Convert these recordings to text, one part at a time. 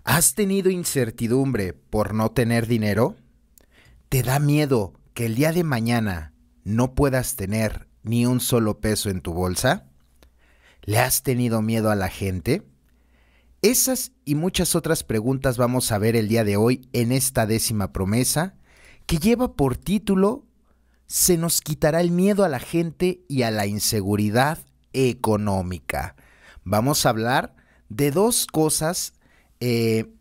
¿Has tenido incertidumbre por no tener dinero? ¿Te da miedo que el día de mañana no puedas tener ni un solo peso en tu bolsa? ¿Le has tenido miedo a la gente? Esas y muchas otras preguntas vamos a ver el día de hoy en esta 10ª promesa, que lleva por título "Se nos quitará el miedo a la gente y a la inseguridad económica". Vamos a hablar de dos cosas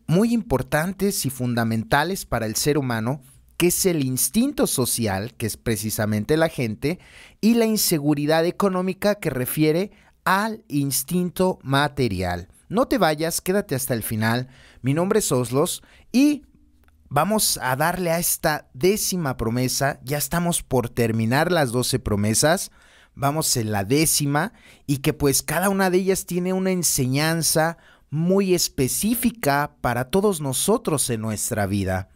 muy importantes y fundamentales para el ser humano, que es el instinto social, que es precisamente la gente, y la inseguridad económica, que refiere al instinto material. No te vayas, quédate hasta el final. Mi nombre es Oslos y vamos a darle a esta 10ª promesa. Ya estamos por terminar las 12 promesas. Vamos en la 10ª, y que pues cada una de ellas tiene una enseñanza muy específica para todos nosotros en nuestra vida.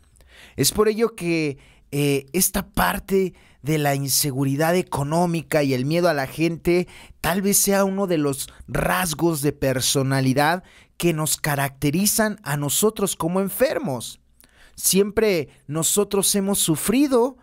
Es por ello que esta parte de la inseguridad económica y el miedo a la gente tal vez sea uno de los rasgos de personalidad que nos caracterizan a nosotros como enfermos. Siempre nosotros hemos sufrido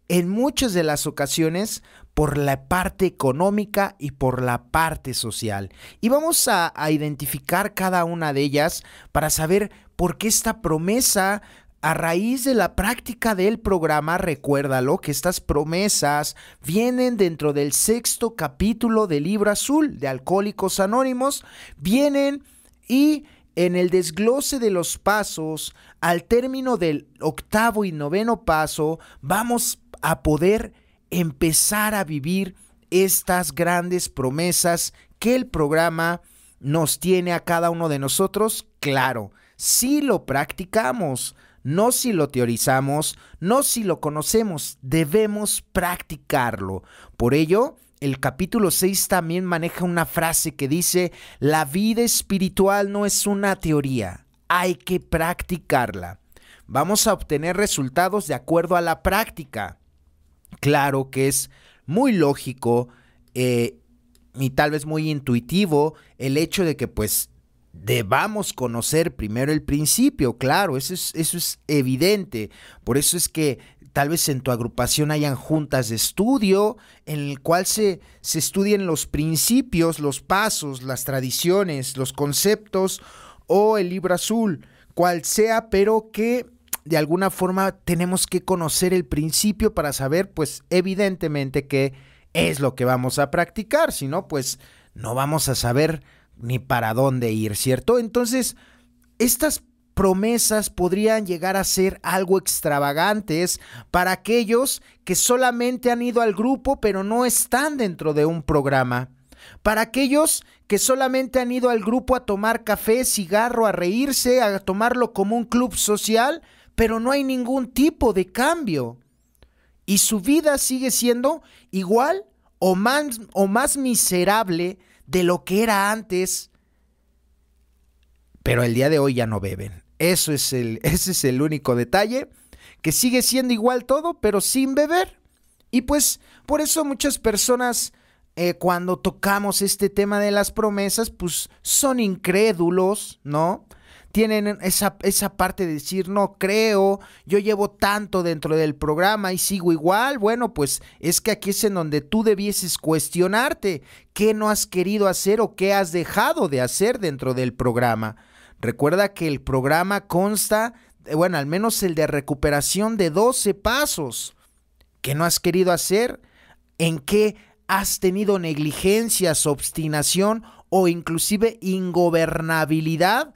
en muchas de las ocasiones por la parte económica y por la parte social. Y vamos a identificar cada una de ellas para saber por qué esta promesa, a raíz de la práctica del programa. Recuérdalo que estas promesas vienen dentro del 6º capítulo del Libro Azul de Alcohólicos Anónimos. Vienen y en el desglose de los pasos, al término del 8º y 9º paso, vamos a poder empezar a vivir estas grandes promesas que el programa nos tiene a cada uno de nosotros. Claro, si lo practicamos, no si lo teorizamos, no si lo conocemos, debemos practicarlo. Por ello, el capítulo 6 también maneja una frase que dice: la vida espiritual no es una teoría, hay que practicarla. Vamos a obtener resultados de acuerdo a la práctica. Claro que es muy lógico y tal vez muy intuitivo el hecho de que pues debamos conocer primero el principio. Claro, eso es evidente. Por eso es que tal vez en tu agrupación hayan juntas de estudio en el cual se estudien los principios, los pasos, las tradiciones, los conceptos o el Libro Azul, cual sea, pero que de alguna forma tenemos que conocer el principio para saber, pues evidentemente, qué es lo que vamos a practicar. Si no, pues no vamos a saber ni para dónde ir, ¿cierto? Entonces, estas promesas podrían llegar a ser algo extravagantes para aquellos que solamente han ido al grupo pero no están dentro de un programa. Para aquellos que solamente han ido al grupo a tomar café, cigarro, a reírse, a tomarlo como un club social, pero no hay ningún tipo de cambio. Y su vida sigue siendo igual o más miserable de lo que era antes, pero el día de hoy ya no beben. Ese es el único detalle, que sigue siendo igual todo, pero sin beber. Y pues por eso muchas personas cuando tocamos este tema de las promesas, pues son incrédulos, ¿no? Tienen esa parte de decir: no creo, yo llevo tanto dentro del programa y sigo igual. Bueno, pues es que aquí es en donde tú debieses cuestionarte qué no has querido hacer o qué has dejado de hacer dentro del programa. Recuerda que el programa consta, bueno, al menos el de recuperación, de 12 pasos. ¿Qué no has querido hacer? ¿En qué has tenido negligencias, obstinación o inclusive ingobernabilidad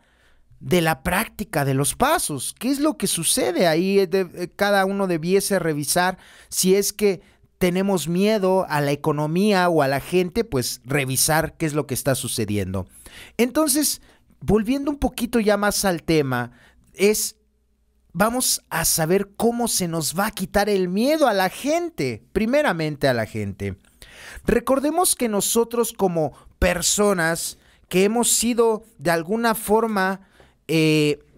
de la práctica de los pasos? ¿Qué es lo que sucede ahí? Cada uno debiese revisar. Si es que tenemos miedo a la economía o a la gente, pues revisar qué es lo que está sucediendo. Entonces, volviendo un poquito ya más al tema, vamos a saber cómo se nos va a quitar el miedo a la gente, primeramente a la gente. Recordemos que nosotros, como personas que hemos sido de alguna forma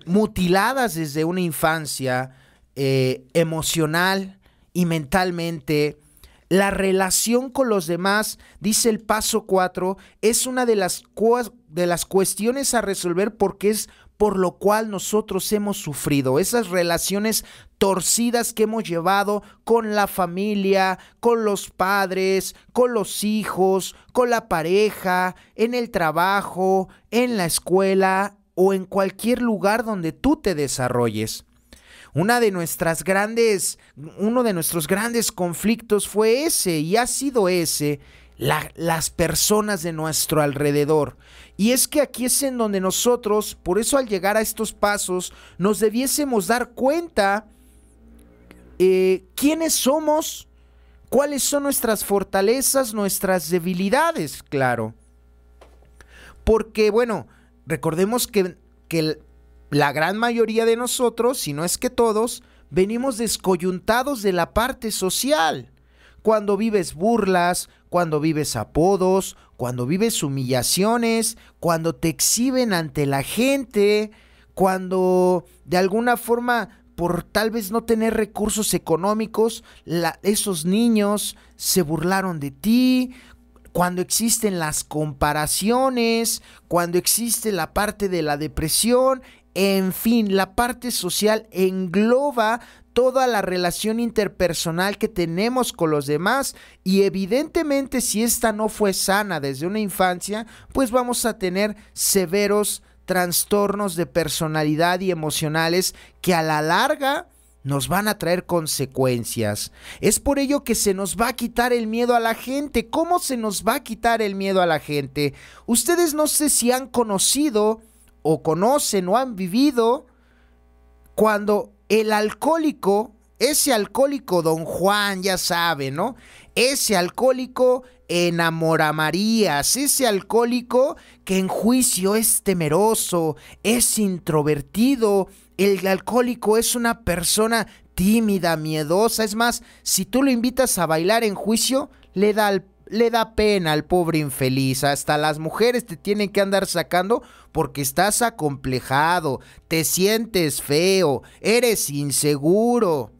mutiladas desde una infancia, emocional y mentalmente, la relación con los demás, dice el paso 4, es una de las cuestiones a resolver, porque es por lo cual nosotros hemos sufrido, esas relaciones torcidas que hemos llevado con la familia, con los padres, con los hijos, con la pareja, en el trabajo, en la escuela o en cualquier lugar donde tú te desarrolles. Uno de nuestros grandes conflictos fue ese y ha sido ese, las personas de nuestro alrededor. Y es que aquí es en donde nosotros, por eso al llegar a estos pasos, nos debiésemos dar cuenta quiénes somos, cuáles son nuestras fortalezas, nuestras debilidades, claro. Porque, bueno, recordemos que la gran mayoría de nosotros, si no es que todos, venimos descoyuntados de la parte social. Cuando vives burlas, cuando vives apodos, cuando vives humillaciones, cuando te exhiben ante la gente, cuando de alguna forma, por tal vez no tener recursos económicos, esos niños se burlaron de ti, cuando existen las comparaciones, cuando existe la parte de la depresión, en fin, la parte social engloba toda la relación interpersonal que tenemos con los demás y evidentemente si esta no fue sana desde una infancia, pues vamos a tener severos trastornos de personalidad y emocionales que a la larga nos van a traer consecuencias. Es por ello que se nos va a quitar el miedo a la gente. ¿Cómo se nos va a quitar el miedo a la gente? Ustedes no sé si han conocido o conocen o han vivido cuando el alcohólico, ese alcohólico Don Juan, ya sabe, ¿no? Ese alcohólico enamoramarías, ese alcohólico que en juicio es temeroso, es introvertido. El alcohólico es una persona tímida, miedosa. Es más, si tú lo invitas a bailar en juicio, le da pena al pobre infeliz. Hasta las mujeres te tienen que andar sacando porque estás acomplejado, te sientes feo, eres inseguro.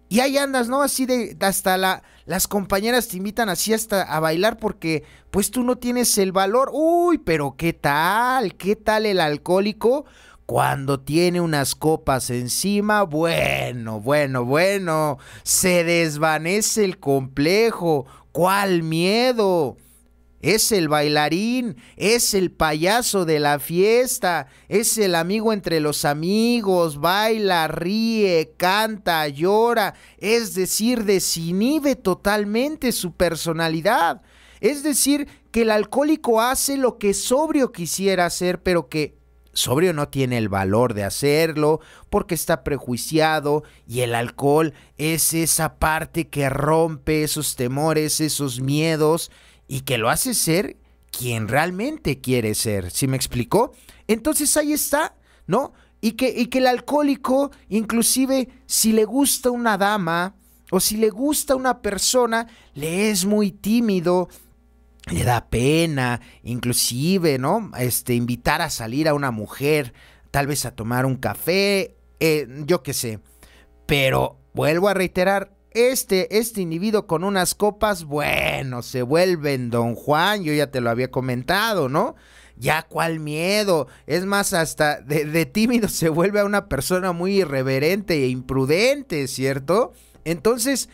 Y ahí andas, ¿no? Así de, hasta las compañeras te invitan así hasta a bailar porque pues tú no tienes el valor. Uy, pero ¿qué tal? ¿Qué tal el alcohólico? Cuando tiene unas copas encima, bueno, se desvanece el complejo. ¿Cuál miedo? Es el bailarín, es el payaso de la fiesta, es el amigo entre los amigos, baila, ríe, canta, llora, es decir, desinhibe totalmente su personalidad. Es decir, que el alcohólico hace lo que sobrio quisiera hacer, pero que sobrio no tiene el valor de hacerlo porque está prejuiciado, y el alcohol es esa parte que rompe esos temores, esos miedos y que lo hace ser quien realmente quiere ser. ¿Sí me explicó? Entonces ahí está, ¿no? Y que el alcohólico, inclusive si le gusta una dama o si le gusta una persona, le es muy tímido, le da pena, inclusive, ¿no? Invitar a salir a una mujer, tal vez a tomar un café, yo qué sé. Pero vuelvo a reiterar, este individuo con unas copas, bueno, se vuelve en Don Juan, yo ya te lo había comentado, ¿no? Ya cuál miedo, es más, hasta de tímido se vuelve a una persona muy irreverente e imprudente, ¿cierto? Entonces,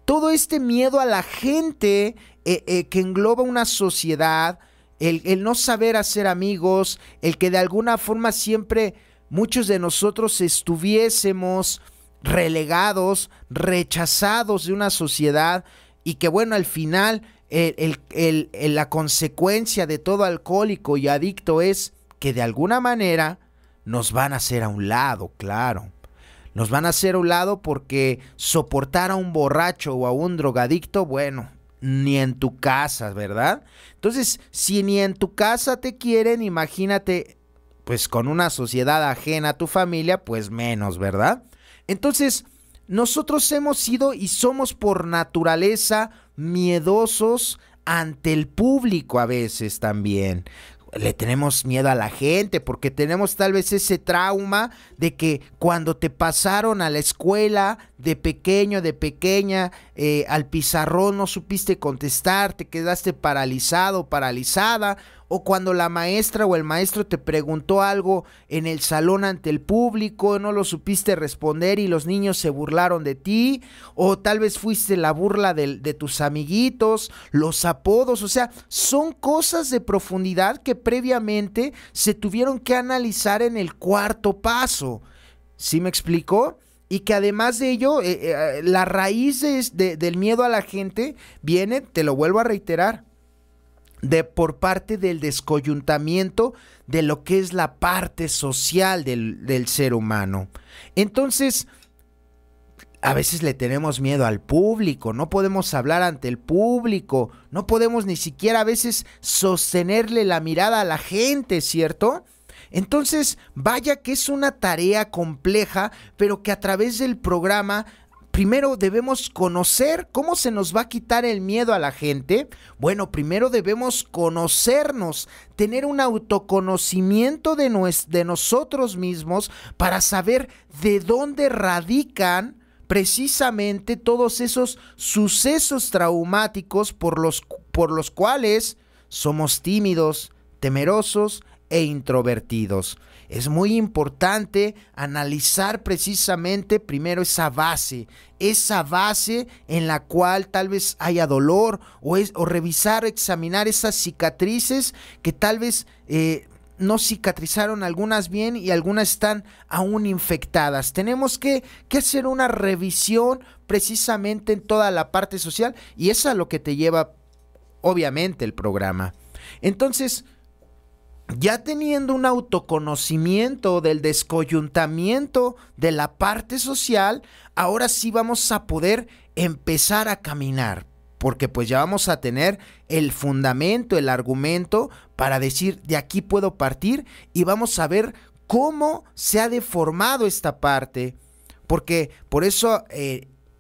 todo este miedo a la gente que engloba una sociedad, el no saber hacer amigos, el que de alguna forma siempre muchos de nosotros estuviésemos relegados, rechazados de una sociedad, y que bueno, al final la consecuencia de todo alcohólico y adicto es que de alguna manera nos van a hacer a un lado, claro. Nos van a hacer a un lado porque soportar a un borracho o a un drogadicto, bueno, ni en tu casa, ¿verdad? Entonces, si ni en tu casa te quieren, imagínate, pues con una sociedad ajena a tu familia, pues menos, ¿verdad? Entonces, nosotros hemos sido y somos por naturaleza miedosos ante el público a veces también. Le tenemos miedo a la gente porque tenemos tal vez ese trauma de que cuando te pasaron a la escuela de pequeño, de pequeña, al pizarrón no supiste contestar, te quedaste paralizado, paralizada, o cuando la maestra o el maestro te preguntó algo en el salón ante el público, no lo supiste responder y los niños se burlaron de ti, o tal vez fuiste la burla de tus amiguitos, los apodos, o sea, son cosas de profundidad que previamente se tuvieron que analizar en el cuarto paso. ¿Sí me explicó? Y que además de ello, la raíz del miedo a la gente viene, te lo vuelvo a reiterar, por parte del descoyuntamiento de lo que es la parte social del ser humano. Entonces, a veces le tenemos miedo al público, no podemos hablar ante el público, no podemos ni siquiera a veces sostenerle la mirada a la gente, ¿cierto? Entonces, vaya que es una tarea compleja, pero que a través del programa primero debemos conocer cómo se nos va a quitar el miedo a la gente. Bueno, primero debemos conocernos, tener un autoconocimiento de nosotros mismos para saber de dónde radican precisamente todos esos sucesos traumáticos por los cuales somos tímidos, temerosos e introvertidos. Es muy importante analizar precisamente primero esa base en la cual tal vez haya dolor o revisar, examinar esas cicatrices que tal vez no cicatrizaron algunas bien y algunas están aún infectadas. Tenemos que hacer una revisión precisamente en toda la parte social y eso es a lo que te lleva obviamente el programa. Entonces, ya teniendo un autoconocimiento del descoyuntamiento de la parte social, ahora sí vamos a poder empezar a caminar, porque pues ya vamos a tener el fundamento, el argumento para decir de aquí puedo partir y vamos a ver cómo se ha deformado esta parte, porque por eso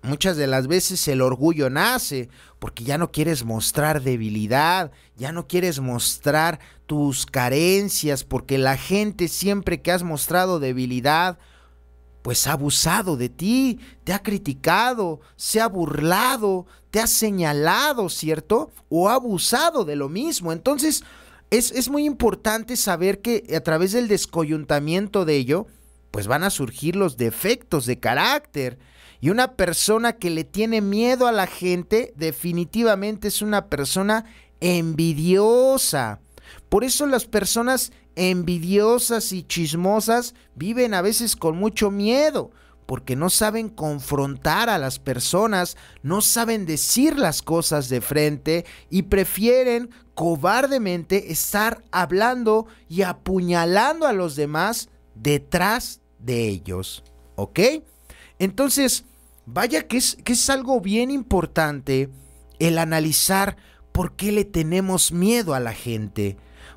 muchas de las veces el orgullo nace, porque ya no quieres mostrar debilidad, ya no quieres mostrar tus carencias, porque la gente siempre que has mostrado debilidad, pues ha abusado de ti, te ha criticado, se ha burlado, te ha señalado, ¿cierto? O ha abusado de lo mismo. Entonces, es muy importante saber que a través del descoyuntamiento de ello, pues van a surgir los defectos de carácter. Y una persona que le tiene miedo a la gente definitivamente es una persona envidiosa. Por eso las personas envidiosas y chismosas viven a veces con mucho miedo, porque no saben confrontar a las personas, no saben decir las cosas de frente y prefieren cobardemente estar hablando y apuñalando a los demás detrás de ellos. ¿Ok? Entonces, vaya que es algo bien importante el analizar por qué le tenemos miedo a la gente,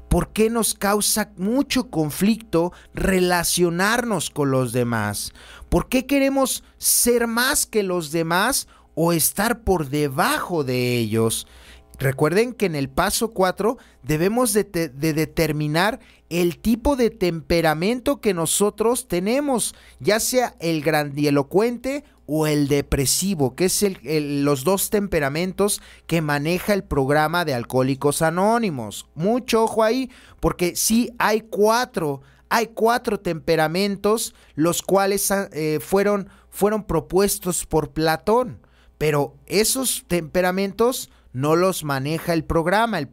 por qué nos causa mucho conflicto relacionarnos con los demás, por qué queremos ser más que los demás o estar por debajo de ellos. Recuerden que en el paso 4 debemos de determinar el tipo de temperamento que nosotros tenemos, ya sea el grandilocuente o el depresivo, que es los dos temperamentos que maneja el programa de Alcohólicos Anónimos. Mucho ojo ahí, porque sí hay cuatro temperamentos, los cuales fueron propuestos por Platón, pero esos temperamentos no los maneja el programa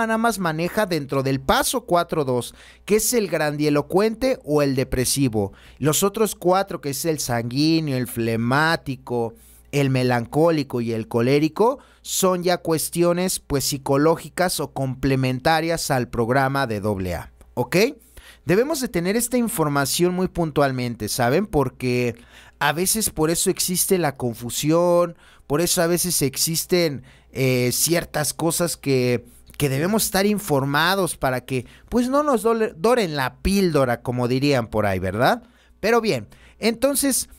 nada más maneja dentro del paso 4.2, que es el grandilocuente o el depresivo. Los otros 4, que es el sanguíneo, el flemático, el melancólico y el colérico, son ya cuestiones pues psicológicas o complementarias al programa de AA, ¿ok? Debemos de tener esta información muy puntualmente, ¿saben? Porque a veces por eso existe la confusión, por eso a veces existen ciertas cosas que debemos estar informados para que pues no nos doren la píldora, como dirían por ahí, ¿verdad? Pero bien, entonces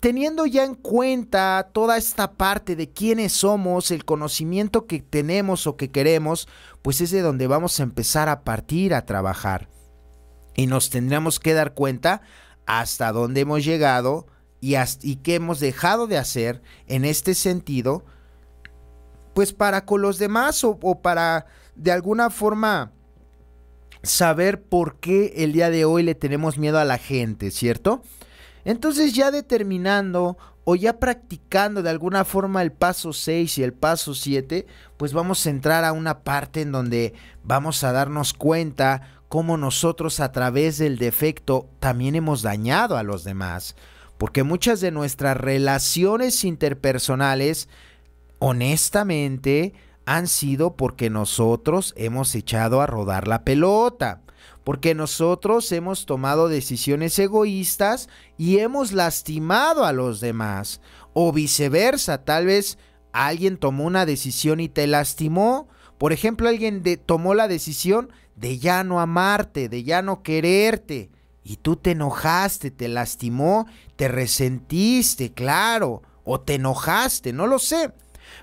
teniendo ya en cuenta toda esta parte de quiénes somos, el conocimiento que tenemos o que queremos, pues es de donde vamos a empezar a partir a trabajar. Y nos tendremos que dar cuenta hasta dónde hemos llegado y qué hemos dejado de hacer en este sentido, pues para con los demás o para de alguna forma saber por qué el día de hoy le tenemos miedo a la gente, ¿cierto? Entonces ya determinando o ya practicando de alguna forma el paso 6 y el paso 7, pues vamos a entrar a una parte en donde vamos a darnos cuenta cómo nosotros a través del defecto también hemos dañado a los demás. Porque muchas de nuestras relaciones interpersonales, honestamente, han sido porque nosotros hemos echado a rodar la pelota. Porque nosotros hemos tomado decisiones egoístas y hemos lastimado a los demás. O viceversa, tal vez alguien tomó una decisión y te lastimó. Por ejemplo, alguien tomó la decisión de ya no amarte, de ya no quererte. Y tú te enojaste, te lastimó, te resentiste, claro. O te enojaste, no lo sé.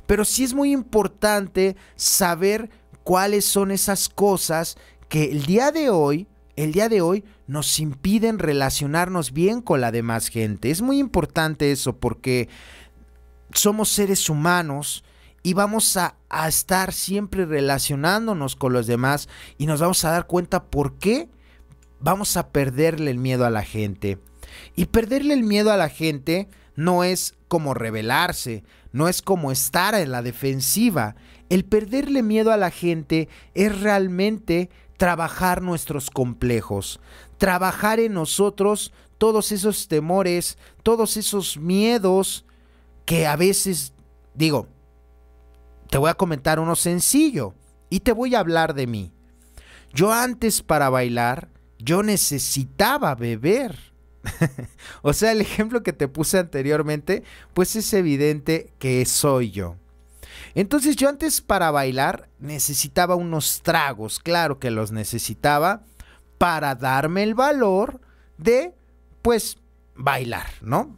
Pero sí es muy importante saber cuáles son esas cosas que el día de hoy nos impiden relacionarnos bien con la demás gente. Es muy importante eso porque somos seres humanos y vamos a estar siempre relacionándonos con los demás y nos vamos a dar cuenta por qué vamos a perderle el miedo a la gente. Y perderle el miedo a la gente no es como rebelarse, no es como estar en la defensiva. El perderle miedo a la gente es realmente trabajar nuestros complejos, trabajar en nosotros todos esos temores, todos esos miedos que a veces, te voy a comentar uno sencillo y te voy a hablar de mí. Yo antes para bailar, yo necesitaba beber. O sea, el ejemplo que te puse anteriormente, pues es evidente que soy yo. Entonces yo antes para bailar necesitaba unos tragos, claro que los necesitaba para darme el valor pues, bailar, ¿no?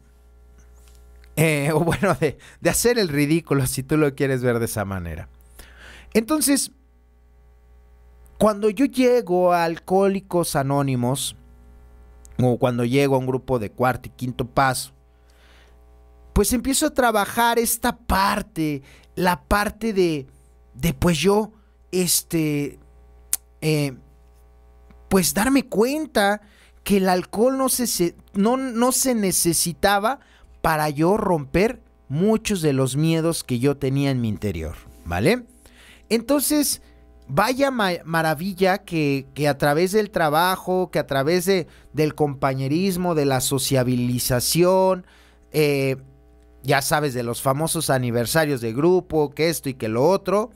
O bueno, de hacer el ridículo, si tú lo quieres ver de esa manera. Entonces, cuando yo llego a Alcohólicos Anónimos, o cuando llego a un grupo de cuarto y quinto paso, pues empiezo a trabajar esta parte, la parte de pues yo, pues darme cuenta que el alcohol no se necesitaba para yo romper muchos de los miedos que yo tenía en mi interior, ¿vale? Entonces, vaya maravilla que a través del trabajo, que a través del compañerismo, de la sociabilización, ya sabes, de los famosos aniversarios de grupo, que esto y que lo otro,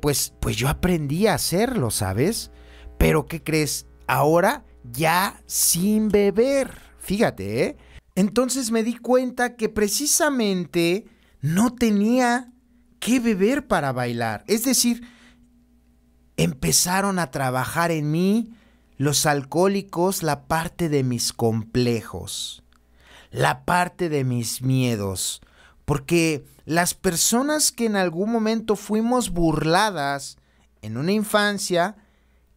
pues yo aprendí a hacerlo, ¿sabes? Pero ¿qué crees? Ahora ya sin beber, fíjate, ¿eh? Entonces me di cuenta que precisamente no tenía que beber para bailar. Es decir, empezaron a trabajar en mí los alcohólicos la parte de mis complejos, la parte de mis miedos, porque las personas que en algún momento fuimos burladas en una infancia,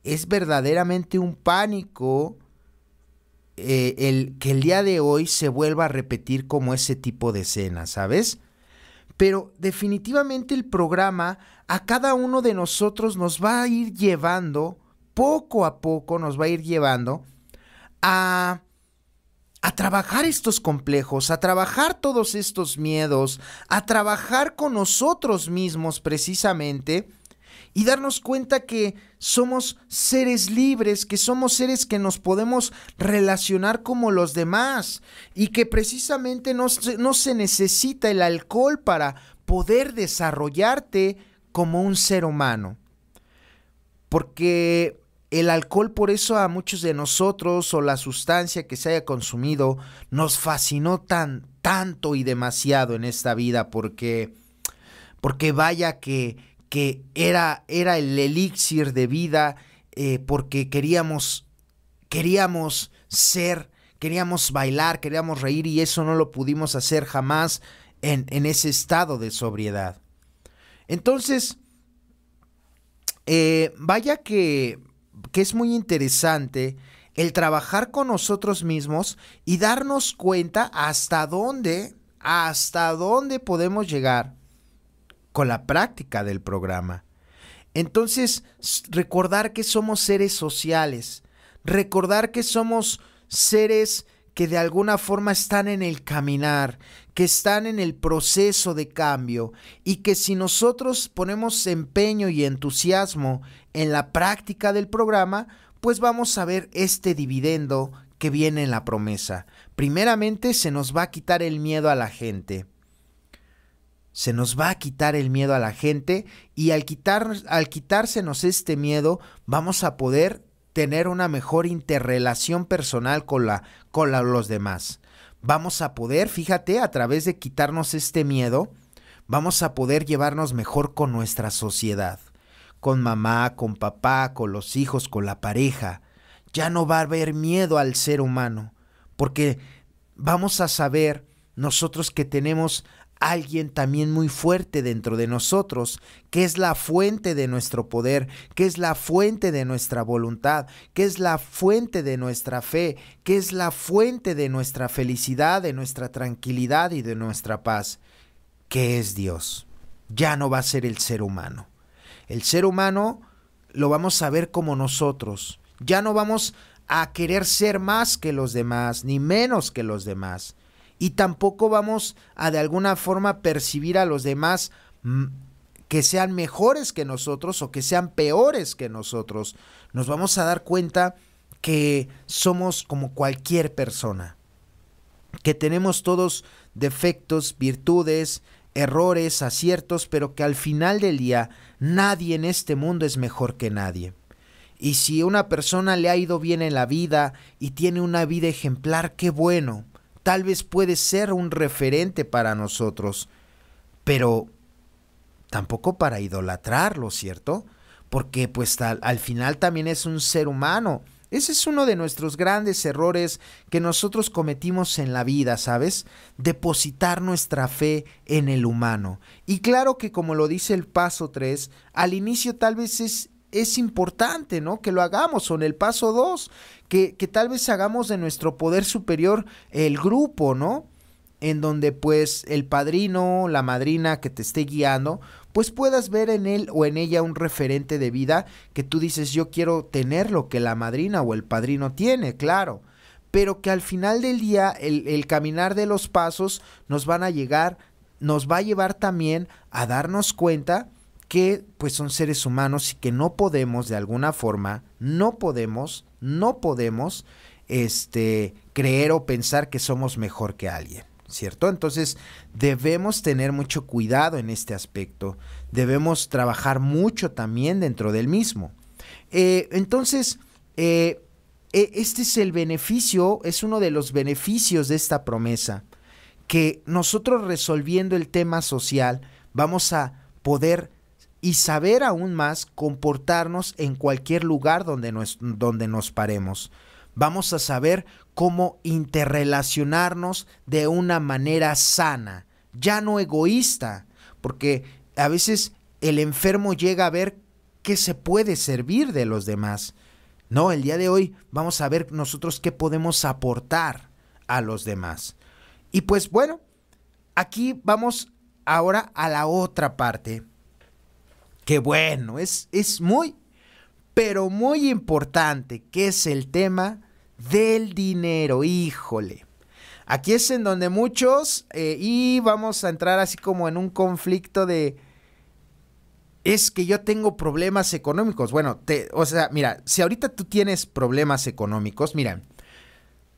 es verdaderamente un pánico que el día de hoy se vuelva a repetir como ese tipo de escena, ¿sabes? Pero definitivamente el programa a cada uno de nosotros nos va a ir llevando, poco a poco nos va a ir llevando a trabajar estos complejos, a trabajar todos estos miedos, a trabajar con nosotros mismos precisamente y darnos cuenta que somos seres libres, que somos seres que nos podemos relacionar como los demás y que precisamente no se necesita el alcohol para poder desarrollarte como un ser humano. Porque el alcohol, por eso a muchos de nosotros, o la sustancia que se haya consumido, nos fascinó tanto y demasiado en esta vida, porque vaya que era el elixir de vida, porque queríamos ser, queríamos bailar, queríamos reír, y eso no lo pudimos hacer jamás en ese estado de sobriedad. Entonces, vaya que es muy interesante el trabajar con nosotros mismos y darnos cuenta hasta dónde podemos llegar con la práctica del programa. Entonces, recordar que somos seres sociales, recordar que somos seres que de alguna forma están en el caminar, que están en el proceso de cambio, y que si nosotros ponemos empeño y entusiasmo en la práctica del programa, pues vamos a ver este dividendo que viene en la promesa. Primeramente, se nos va a quitar el miedo a la gente. Se nos va a quitar el miedo a la gente, y al quitársenos este miedo, vamos a poder tener una mejor interrelación personal con los demás. Vamos a poder, fíjate, a través de quitarnos este miedo, vamos a poder llevarnos mejor con nuestra sociedad, con mamá, con papá, con los hijos, con la pareja. Ya no va a haber miedo al ser humano, porque vamos a saber nosotros que tenemos alguien también muy fuerte dentro de nosotros, que es la fuente de nuestro poder, que es la fuente de nuestra voluntad, que es la fuente de nuestra fe, que es la fuente de nuestra felicidad, de nuestra tranquilidad y de nuestra paz, que es Dios. Ya no va a ser el ser humano. El ser humano lo vamos a ver como nosotros. Ya no vamos a querer ser más que los demás, ni menos que los demás. Y tampoco vamos a de alguna forma percibir a los demás que sean mejores que nosotros o que sean peores que nosotros. Nos vamos a dar cuenta que somos como cualquier persona, que tenemos todos defectos, virtudes, errores, aciertos, pero que al final del día nadie en este mundo es mejor que nadie. Y si a una persona le ha ido bien en la vida y tiene una vida ejemplar, qué bueno. Tal vez puede ser un referente para nosotros, pero tampoco para idolatrarlo, ¿cierto? Porque pues al final también es un ser humano. Ese es uno de nuestros grandes errores que nosotros cometimos en la vida, ¿sabes? Depositar nuestra fe en el humano. Y claro que, como lo dice el paso 3, al inicio tal vez es importante, ¿no?, que lo hagamos, o en el paso 2, que tal vez hagamos de nuestro poder superior el grupo, ¿no?, en donde pues el padrino, la madrina que te esté guiando, pues puedas ver en él o en ella un referente de vida que tú dices, yo quiero tener lo que la madrina o el padrino tiene, claro, pero que al final del día el caminar de los pasos nos va a llevar también a darnos cuenta que pues son seres humanos y que no podemos, de alguna forma, no podemos creer o pensar que somos mejor que alguien, ¿cierto? Entonces debemos tener mucho cuidado en este aspecto, debemos trabajar mucho también dentro del mismo. Este es el beneficio, es uno de los beneficios de esta promesa, que nosotros, resolviendo el tema social, vamos a poder y saber aún más comportarnos en cualquier lugar donde nos paremos. Vamos a saber cómo interrelacionarnos de una manera sana, ya no egoísta, porque a veces el enfermo llega a ver que se puede servir de los demás. No, el día de hoy vamos a ver nosotros qué podemos aportar a los demás. Y pues bueno, aquí vamos ahora a la otra parte, que bueno, es muy, pero muy importante, que es el tema del dinero. Híjole, aquí es en donde muchos, y vamos a entrar así como en un conflicto de, es que yo tengo problemas económicos. Bueno, mira, si ahorita tú tienes problemas económicos, mira,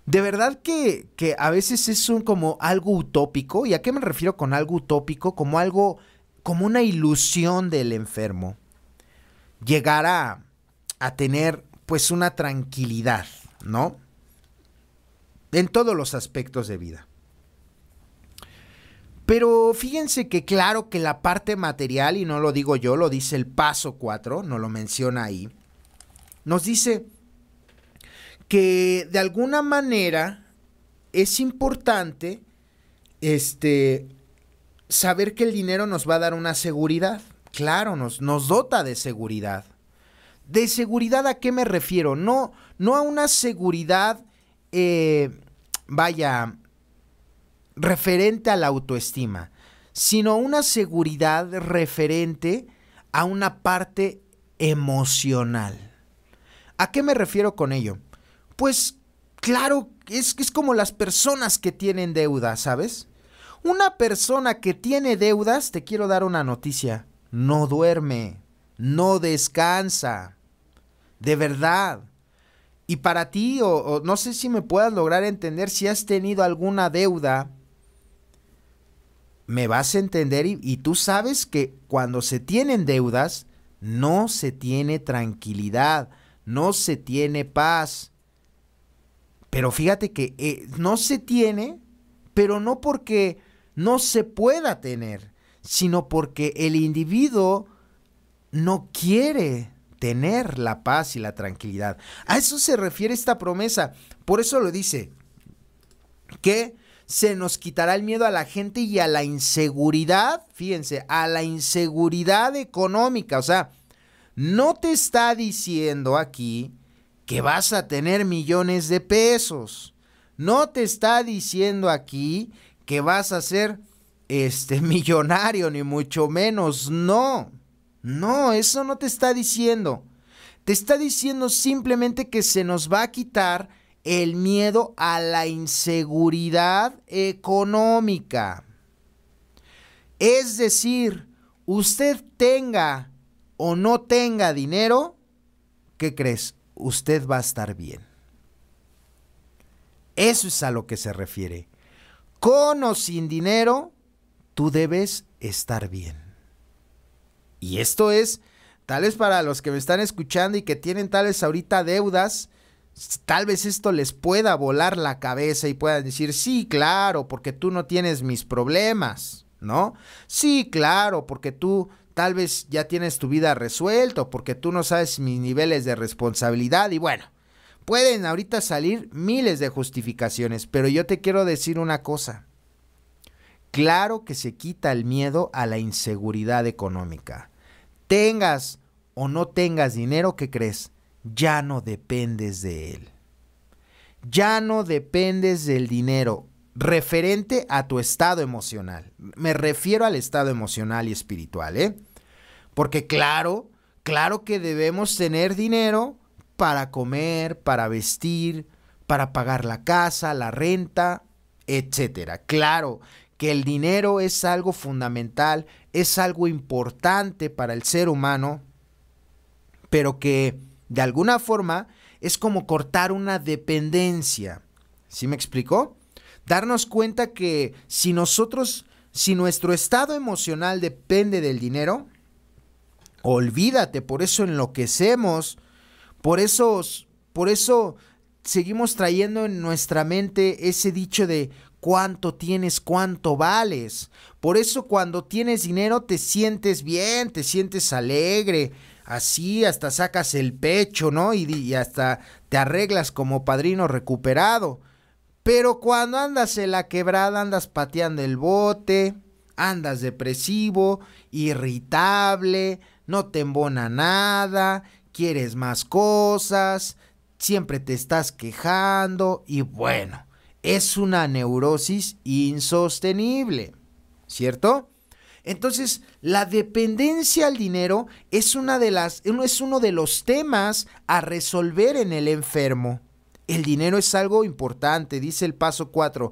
de verdad que a veces es como algo utópico. ¿Y a qué me refiero con algo utópico? Como una ilusión del enfermo, llegar a tener pues una tranquilidad, ¿no?, en todos los aspectos de vida. Pero fíjense que claro que la parte material, y no lo digo yo, lo dice el paso 4, nos lo menciona ahí, nos dice que de alguna manera es importante saber que el dinero nos va a dar una seguridad. Claro, nos dota de seguridad. ¿De seguridad a qué me refiero? No, no a una seguridad, referente a la autoestima, sino una seguridad referente a una parte emocional. ¿A qué me refiero con ello? Pues claro, es como las personas que tienen deudas, ¿sabes? Una persona que tiene deudas, te quiero dar una noticia, no duerme, no descansa, de verdad. Y para ti, o no sé si me puedas lograr entender, si has tenido alguna deuda, me vas a entender y tú sabes que cuando se tienen deudas, no se tiene tranquilidad, no se tiene paz. Pero fíjate que no se tiene, pero no porque no se pueda tener, sino porque el individuo no quiere tener la paz y la tranquilidad. A eso se refiere esta promesa. Por eso lo dice, que se nos quitará el miedo a la gente y a la inseguridad, fíjense, a la inseguridad económica. O sea, no te está diciendo aquí que vas a tener millones de pesos. No te está diciendo aquí que vas a ser millonario, ni mucho menos. No, no, eso no te está diciendo. Te está diciendo simplemente que se nos va a quitar el miedo a la inseguridad económica. Es decir, usted tenga o no tenga dinero, ¿qué crees? Usted va a estar bien. Eso es a lo que se refiere. Con o sin dinero, tú debes estar bien. Y esto es, tal vez para los que me están escuchando y que tienen tal vez ahorita deudas, tal vez esto les pueda volar la cabeza y puedan decir, sí, claro, porque tú no tienes mis problemas, ¿no? Sí, claro, porque tú tal vez ya tienes tu vida resuelta, porque tú no sabes mis niveles de responsabilidad y bueno, pueden ahorita salir miles de justificaciones, pero yo te quiero decir una cosa. Claro que se quita el miedo a la inseguridad económica. Tengas o no tengas dinero, ¿qué crees? Ya no dependes de él. Ya no dependes del dinero referente a tu estado emocional. Me refiero al estado emocional y espiritual, ¿eh? Porque claro que debemos tener dinero para comer, para vestir, para pagar la casa, la renta, etcétera. Claro que el dinero es algo fundamental, es algo importante para el ser humano, pero que de alguna forma es como cortar una dependencia. ¿Sí me explicó? Darnos cuenta que si nuestro estado emocional depende del dinero, olvídate, por eso enloquecemos, por eso seguimos trayendo en nuestra mente ese dicho de cuánto tienes, cuánto vales. Por eso cuando tienes dinero te sientes bien, te sientes alegre, así hasta sacas el pecho, ¿no? Y hasta te arreglas como padrino recuperado. Pero cuando andas en la quebrada, andas pateando el bote, andas depresivo, irritable, no te embona nada, quieres más cosas, siempre te estás quejando y bueno, es una neurosis insostenible, ¿cierto? Entonces, la dependencia al dinero es uno de los temas a resolver en el enfermo. El dinero es algo importante, dice el paso 4.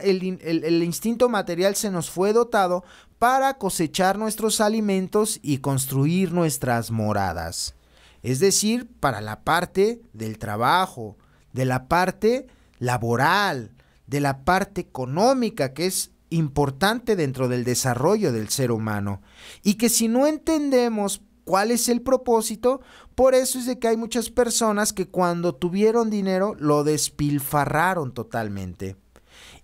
El instinto material se nos fue dotado para cosechar nuestros alimentos y construir nuestras moradas. Es decir, para la parte del trabajo, de la parte laboral, de la parte económica, que es importante dentro del desarrollo del ser humano. Y que si no entendemos cuál es el propósito, por eso es de que hay muchas personas que cuando tuvieron dinero lo despilfarraron totalmente.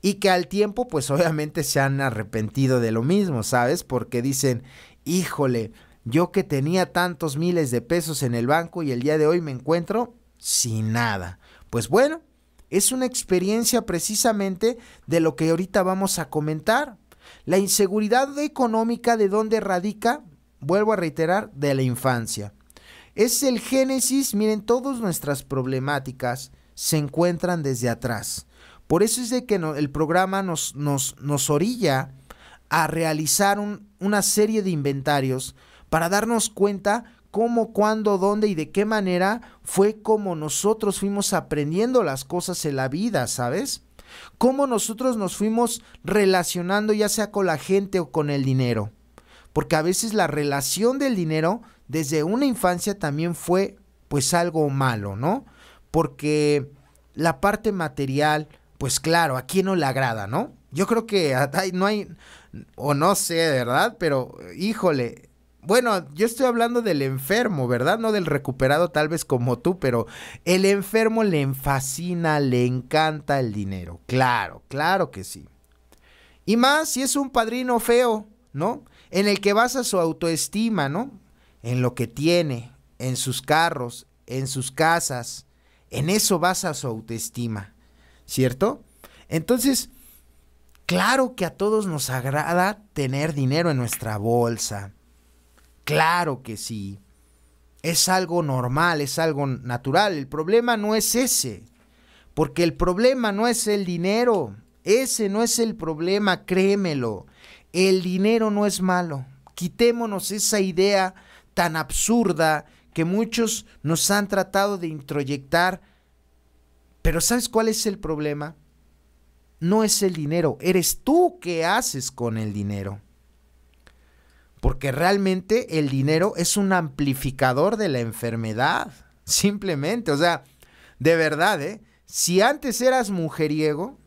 Y que al tiempo pues obviamente se han arrepentido de lo mismo, ¿sabes? Porque dicen, híjole, yo que tenía tantos miles de pesos en el banco y el día de hoy me encuentro sin nada. Pues bueno, es una experiencia precisamente de lo que ahorita vamos a comentar. La inseguridad económica, ¿de dónde radica? Vuelvo a reiterar, de la infancia. Es el génesis, miren, todas nuestras problemáticas se encuentran desde atrás. Por eso es de que el programa nos orilla a realizar una serie de inventarios para darnos cuenta cómo, cuándo, dónde y de qué manera fue como nosotros fuimos aprendiendo las cosas en la vida, ¿sabes? Cómo nosotros nos fuimos relacionando ya sea con la gente o con el dinero. Porque a veces la relación del dinero desde una infancia también fue pues algo malo, ¿no? Porque la parte material, pues claro, ¿a quién no le agrada, no? Yo creo que no hay, o no sé, ¿verdad? Pero híjole, bueno, yo estoy hablando del enfermo, ¿verdad? No del recuperado tal vez como tú, pero el enfermo le fascina, le encanta el dinero. Claro, claro que sí. Y más si es un padrino feo, ¿no? En el que basa su autoestima, ¿no? En lo que tiene, en sus carros, en sus casas, en eso basa su autoestima, ¿cierto? Entonces, claro que a todos nos agrada tener dinero en nuestra bolsa. Claro que sí. Es algo normal, es algo natural. El problema no es ese, porque el problema no es el dinero. Ese no es el problema, créemelo. El dinero no es malo. Quitémonos esa idea tan absurda que muchos nos han tratado de introyectar. Pero ¿sabes cuál es el problema? No es el dinero, eres tú que haces con el dinero. Porque realmente el dinero es un amplificador de la enfermedad. Simplemente, o sea, de verdad, si antes eras mujeriego,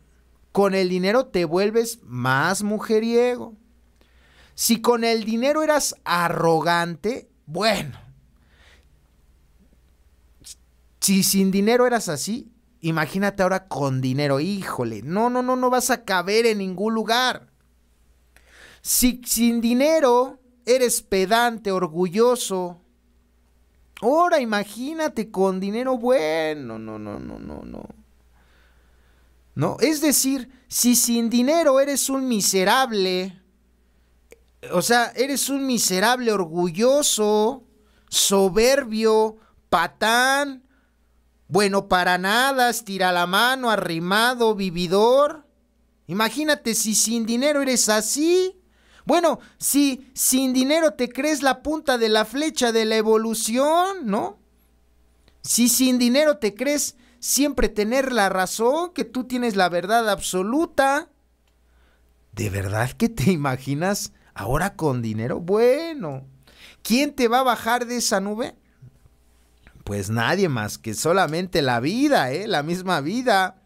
con el dinero te vuelves más mujeriego. Si con el dinero eras arrogante, bueno. Si sin dinero eras así, imagínate ahora con dinero. Híjole, no vas a caber en ningún lugar. Si sin dinero eres pedante, orgulloso, ahora imagínate con dinero. Bueno, no. No, es decir, si sin dinero eres un miserable, o sea, eres un miserable orgulloso, soberbio, patán, bueno para nada, estira la mano, arrimado, vividor. Imagínate si sin dinero eres así. Bueno, si sin dinero te crees la punta de la flecha de la evolución, ¿no? Si sin dinero te crees siempre tener la razón, que tú tienes la verdad absoluta. ¿De verdad que te imaginas ahora con dinero? Bueno, ¿quién te va a bajar de esa nube? Pues nadie más que solamente la vida, la misma vida.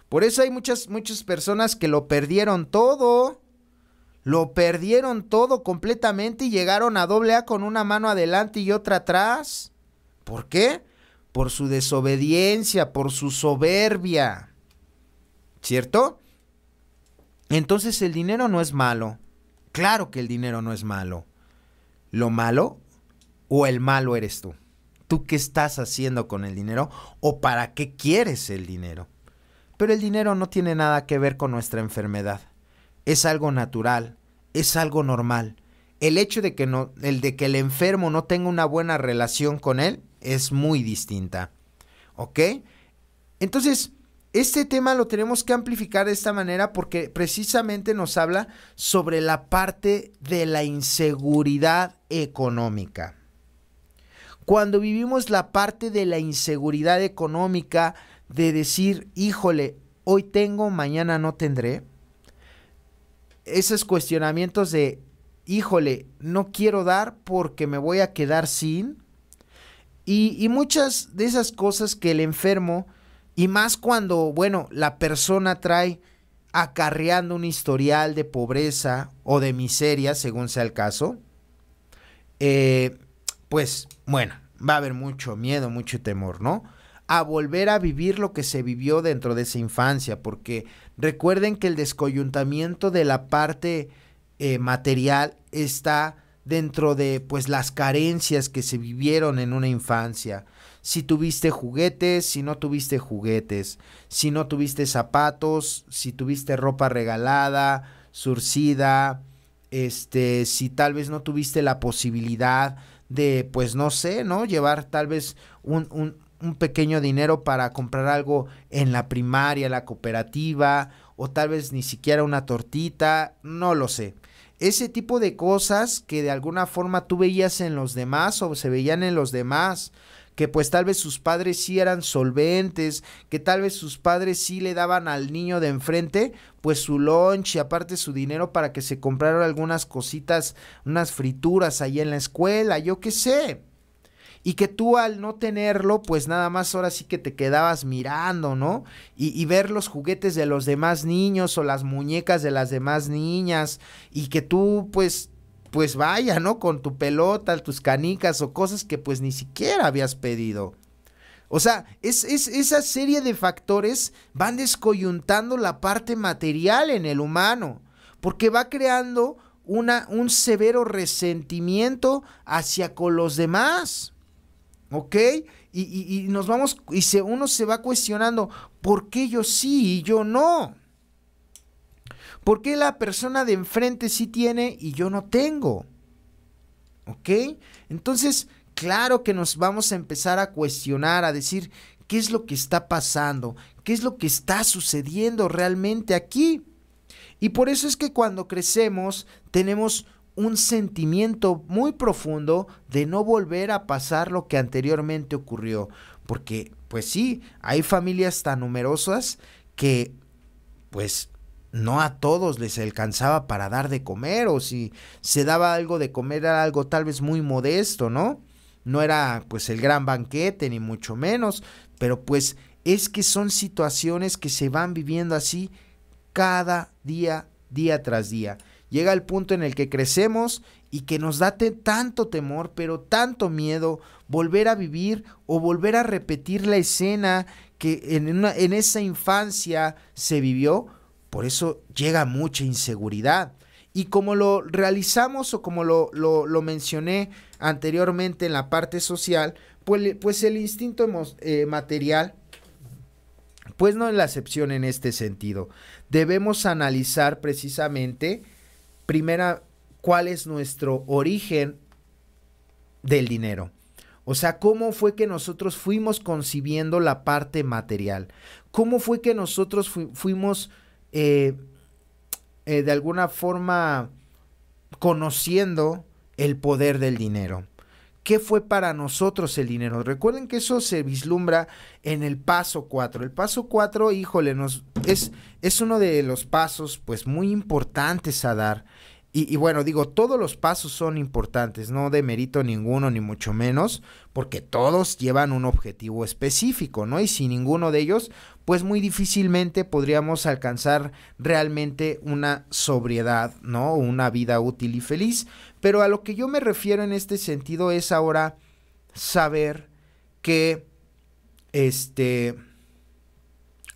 Por eso hay muchas personas que lo perdieron todo. Lo perdieron todo completamente y llegaron a AA con una mano adelante y otra atrás. ¿Por qué? Por su desobediencia, por su soberbia. ¿Cierto? Entonces el dinero no es malo. Claro que el dinero no es malo. Lo malo o el malo eres tú. ¿Tú qué estás haciendo con el dinero o para qué quieres el dinero? Pero el dinero no tiene nada que ver con nuestra enfermedad. Es algo natural, es algo normal. El hecho de que el enfermo no tenga una buena relación con él es muy distinta. ¿Ok? Entonces, este tema lo tenemos que amplificar de esta manera porque precisamente nos habla sobre la parte de la inseguridad económica. Cuando vivimos la parte de la inseguridad económica, de decir, híjole, hoy tengo, mañana no tendré. Esos cuestionamientos de, híjole, no quiero dar porque me voy a quedar sin. Y muchas de esas cosas que el enfermo, y más cuando, bueno, la persona trae acarreando un historial de pobreza o de miseria, según sea el caso, pues, bueno, va a haber mucho miedo, mucho temor, ¿no? A volver a vivir lo que se vivió dentro de esa infancia, porque recuerden que el descoyuntamiento de la parte material está dentro de, pues, las carencias que se vivieron en una infancia. Si tuviste juguetes, si no tuviste juguetes, si no tuviste zapatos, si tuviste ropa regalada, surcida, si tal vez no tuviste la posibilidad de, pues no sé, ¿no? Llevar tal vez un pequeño dinero para comprar algo en la primaria, la cooperativa, o tal vez ni siquiera una tortita, no lo sé. Ese tipo de cosas que de alguna forma tú veías en los demás o se veían en los demás, que pues tal vez sus padres sí eran solventes, que tal vez sus padres sí le daban al niño de enfrente pues su lunch y aparte su dinero para que se compraran algunas cositas, unas frituras ahí en la escuela, yo qué sé. Y que tú al no tenerlo, pues nada más ahora sí que te quedabas mirando, ¿no? Y ver los juguetes de los demás niños o las muñecas de las demás niñas y que tú pues vaya, ¿no? Con tu pelota, tus canicas o cosas que pues ni siquiera habías pedido. O sea, esa serie de factores van descoyuntando la parte material en el humano, porque va creando un severo resentimiento hacia con los demás. ¿Ok? Y nos vamos, uno se va cuestionando, ¿por qué yo sí y yo no? ¿Por qué la persona de enfrente sí tiene y yo no tengo? ¿Ok? Entonces, claro que nos vamos a empezar a cuestionar, a decir, ¿qué es lo que está pasando? ¿Qué es lo que está sucediendo realmente aquí? Y por eso es que cuando crecemos tenemos un sentimiento muy profundo de no volver a pasar lo que anteriormente ocurrió. Porque, pues sí, hay familias tan numerosas que, pues, no a todos les alcanzaba para dar de comer, o si se daba algo de comer era algo tal vez muy modesto, ¿no? No era, pues, el gran banquete, ni mucho menos, pero pues es que son situaciones que se van viviendo así cada día, día tras día. Llega el punto en el que crecemos y que nos da tanto temor, pero tanto miedo volver a vivir o volver a repetir la escena que en esa infancia se vivió. Por eso llega mucha inseguridad. Y como lo realizamos o como lo mencioné anteriormente en la parte social, pues el instinto material pues no es la excepción en este sentido. Debemos analizar precisamente, primera, cuál es nuestro origen del dinero. O sea, cómo fue que nosotros fuimos concibiendo la parte material. Cómo fue que nosotros fuimos de alguna forma conociendo el poder del dinero. ¿Qué fue para nosotros el dinero? Recuerden que eso se vislumbra en el paso 4. El paso 4, híjole, es uno de los pasos pues muy importantes a dar. Y bueno, digo, todos los pasos son importantes, no demerito ninguno ni mucho menos, porque todos llevan un objetivo específico, ¿no? Y sin ninguno de ellos, pues muy difícilmente podríamos alcanzar realmente una sobriedad, ¿no? Una vida útil y feliz. Pero a lo que yo me refiero en este sentido es ahora saber que,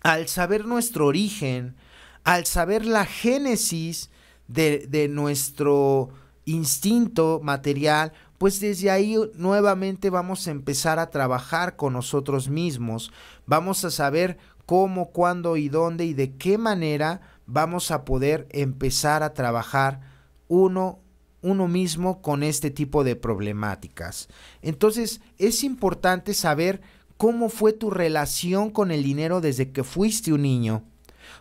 al saber nuestro origen, al saber la génesis de nuestro instinto material, pues desde ahí nuevamente vamos a empezar a trabajar con nosotros mismos, vamos a saber cómo, cuándo y dónde y de qué manera vamos a poder empezar a trabajar uno mismo con este tipo de problemáticas. Entonces es importante saber cómo fue tu relación con el dinero desde que fuiste un niño,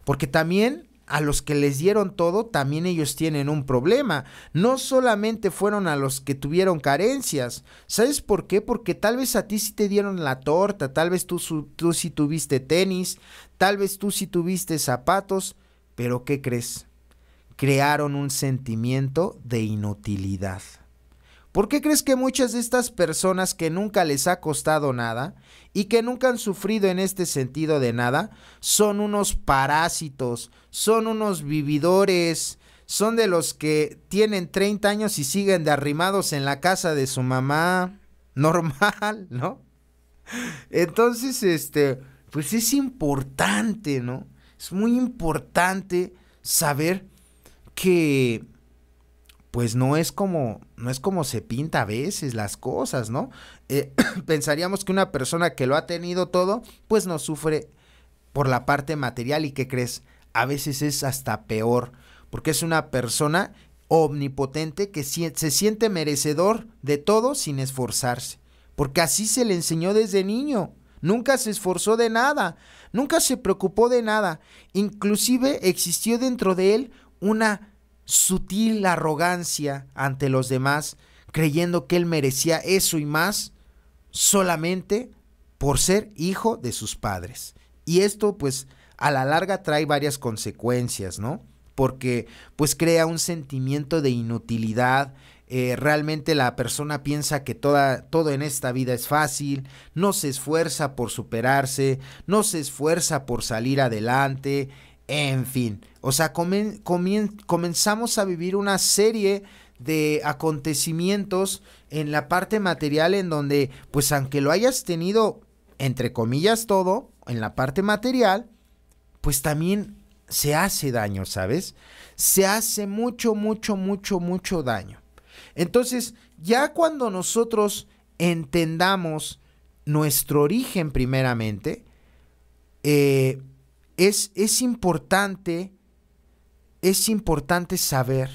porque también a los que les dieron todo, también ellos tienen un problema. No solamente fueron a los que tuvieron carencias. ¿Sabes por qué? Porque tal vez a ti sí te dieron la torta, tal vez tú sí tuviste tenis, tal vez tú sí tuviste zapatos, pero ¿qué crees? Crearon un sentimiento de inutilidad. ¿Por qué crees que muchas de estas personas que nunca les ha costado nada y que nunca han sufrido en este sentido de nada, son unos parásitos, son unos vividores, son de los que tienen 30 años y siguen de arrimados en la casa de su mamá? Normal, ¿no? Entonces, pues es importante, ¿no? Es muy importante saber que pues no es como se pinta a veces las cosas, ¿no? Pensaríamos que una persona que lo ha tenido todo, pues no sufre por la parte material. ¿Y qué crees? A veces es hasta peor, porque es una persona omnipotente que se siente merecedor de todo sin esforzarse, porque así se le enseñó desde niño. Nunca se esforzó de nada, nunca se preocupó de nada. Inclusive existió dentro de él una sutil arrogancia ante los demás, creyendo que él merecía eso y más solamente por ser hijo de sus padres. Y esto pues a la larga trae varias consecuencias, ¿no? Porque pues crea un sentimiento de inutilidad. Realmente la persona piensa que todo en esta vida es fácil, no se esfuerza por superarse, no se esfuerza por salir adelante, en fin. O sea, comenzamos a vivir una serie de acontecimientos en la parte material en donde, pues aunque lo hayas tenido, entre comillas, todo, en la parte material, pues también se hace daño, ¿sabes? Se hace mucho, mucho, mucho, mucho daño. Entonces, ya cuando nosotros entendamos nuestro origen primeramente, es importante saber,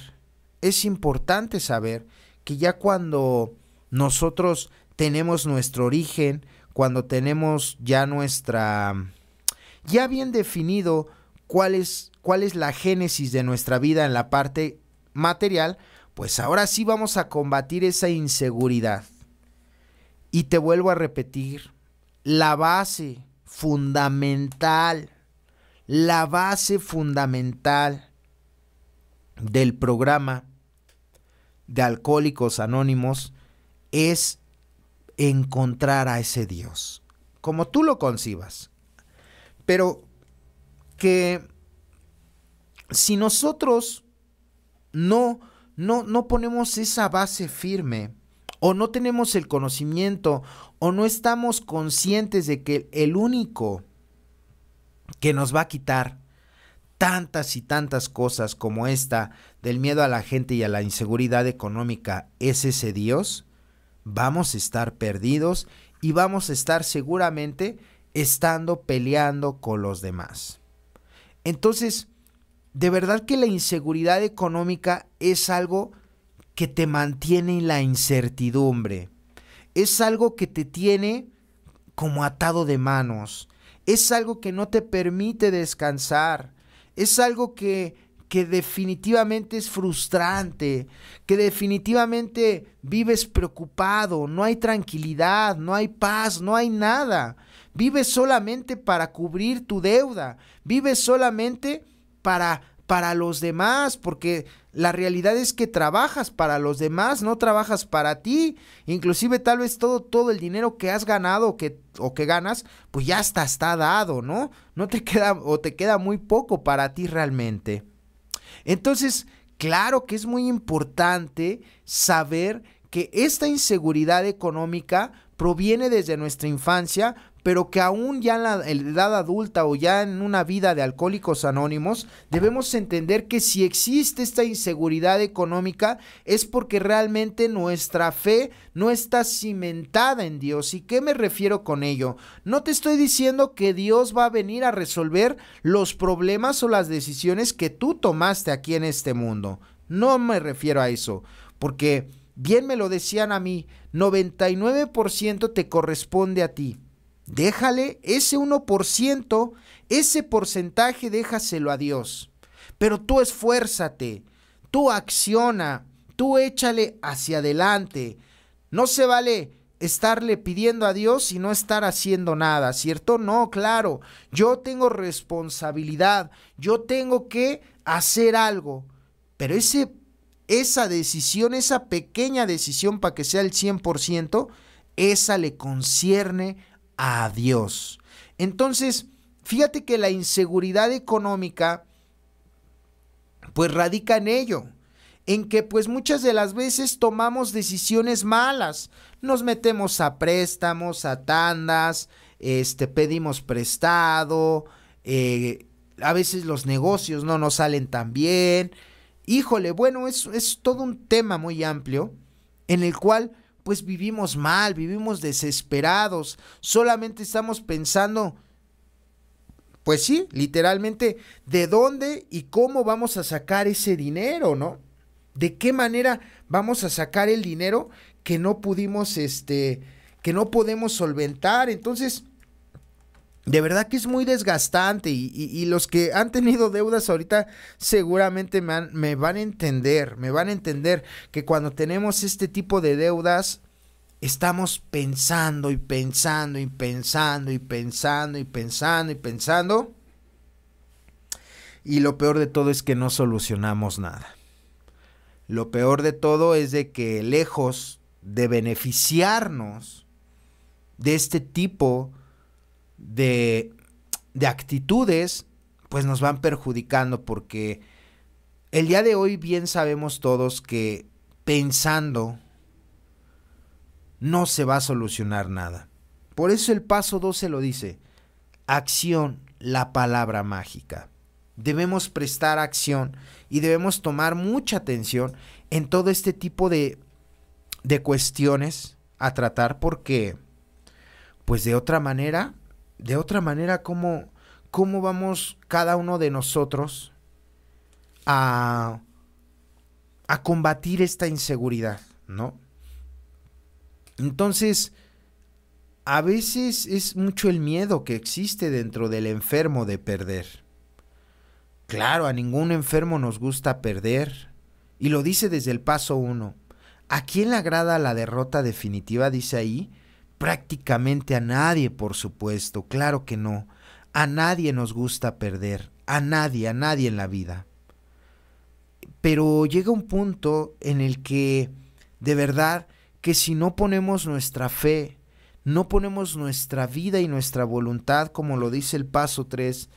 que ya cuando nosotros tenemos nuestro origen, cuando tenemos ya ya bien definido cuál es la génesis de nuestra vida en la parte material, pues ahora sí vamos a combatir esa inseguridad. Y te vuelvo a repetir, la base fundamental del programa de Alcohólicos Anónimos es encontrar a ese Dios, como tú lo concibas. Pero que si nosotros no ponemos esa base firme, o no tenemos el conocimiento, o no estamos conscientes de que el único que nos va a quitar tantas y tantas cosas como esta del miedo a la gente y a la inseguridad económica es ese Dios, vamos a estar perdidos y vamos a estar seguramente estando peleando con los demás. Entonces, de verdad que la inseguridad económica es algo que te mantiene en la incertidumbre, es algo que te tiene como atado de manos, es algo que no te permite descansar, es algo que definitivamente es frustrante, que definitivamente vives preocupado, no hay tranquilidad, no hay paz, no hay nada. Vives solamente para cubrir tu deuda, vives solamente para los demás, porque la realidad es que trabajas para los demás, no trabajas para ti. Inclusive tal vez todo el dinero que has ganado o que ganas, pues ya está dado, ¿no? No te queda o te queda muy poco para ti realmente. Entonces, claro que es muy importante saber que esta inseguridad económica proviene desde nuestra infancia, pero que aún ya en la edad adulta o ya en una vida de Alcohólicos Anónimos, debemos entender que si existe esta inseguridad económica es porque realmente nuestra fe no está cimentada en Dios. ¿Y qué me refiero con ello? No te estoy diciendo que Dios va a venir a resolver los problemas o las decisiones que tú tomaste aquí en este mundo. No me refiero a eso, porque bien me lo decían a mí, 99% te corresponde a ti. Déjale ese 1%, ese porcentaje déjaselo a Dios. Pero tú esfuérzate, tú acciona, tú échale hacia adelante. No se vale estarle pidiendo a Dios y no estar haciendo nada, ¿cierto? No, claro, yo tengo responsabilidad, yo tengo que hacer algo. Pero esa decisión, esa pequeña decisión para que sea el 100%, esa le concierne a Dios. Entonces, fíjate que la inseguridad económica pues radica en ello, en que pues muchas de las veces tomamos decisiones malas, nos metemos a préstamos, a tandas, pedimos prestado, a veces los negocios no nos salen tan bien. Híjole, bueno, es todo un tema muy amplio en el cual pues vivimos mal, vivimos desesperados, solamente estamos pensando, pues sí, literalmente, de dónde y cómo vamos a sacar ese dinero, ¿no? ¿De qué manera vamos a sacar el dinero que no pudimos, que no podemos solventar? Entonces, de verdad que es muy desgastante y los que han tenido deudas ahorita seguramente me van a entender que cuando tenemos este tipo de deudas estamos pensando y pensando y pensando y pensando y pensando y pensando y lo peor de todo es que no solucionamos nada. Lo peor de todo es de que lejos de beneficiarnos de este tipo de actitudes, pues nos van perjudicando porque el día de hoy bien sabemos todos que pensando no se va a solucionar nada. Por eso el paso 12 lo dice, acción, la palabra mágica. Debemos prestar acción y debemos tomar mucha atención en todo este tipo de cuestiones a tratar porque, pues de otra manera, ¿cómo vamos cada uno de nosotros a combatir esta inseguridad, ¿no? Entonces, a veces es mucho el miedo que existe dentro del enfermo de perder. Claro, a ningún enfermo nos gusta perder, y lo dice desde el paso 1. ¿A quién le agrada la derrota definitiva? Dice ahí. Prácticamente a nadie, por supuesto, claro que no. A nadie nos gusta perder, a nadie en la vida. Pero llega un punto en el que, de verdad, que si no ponemos nuestra fe, no ponemos nuestra vida y nuestra voluntad, como lo dice el paso 3,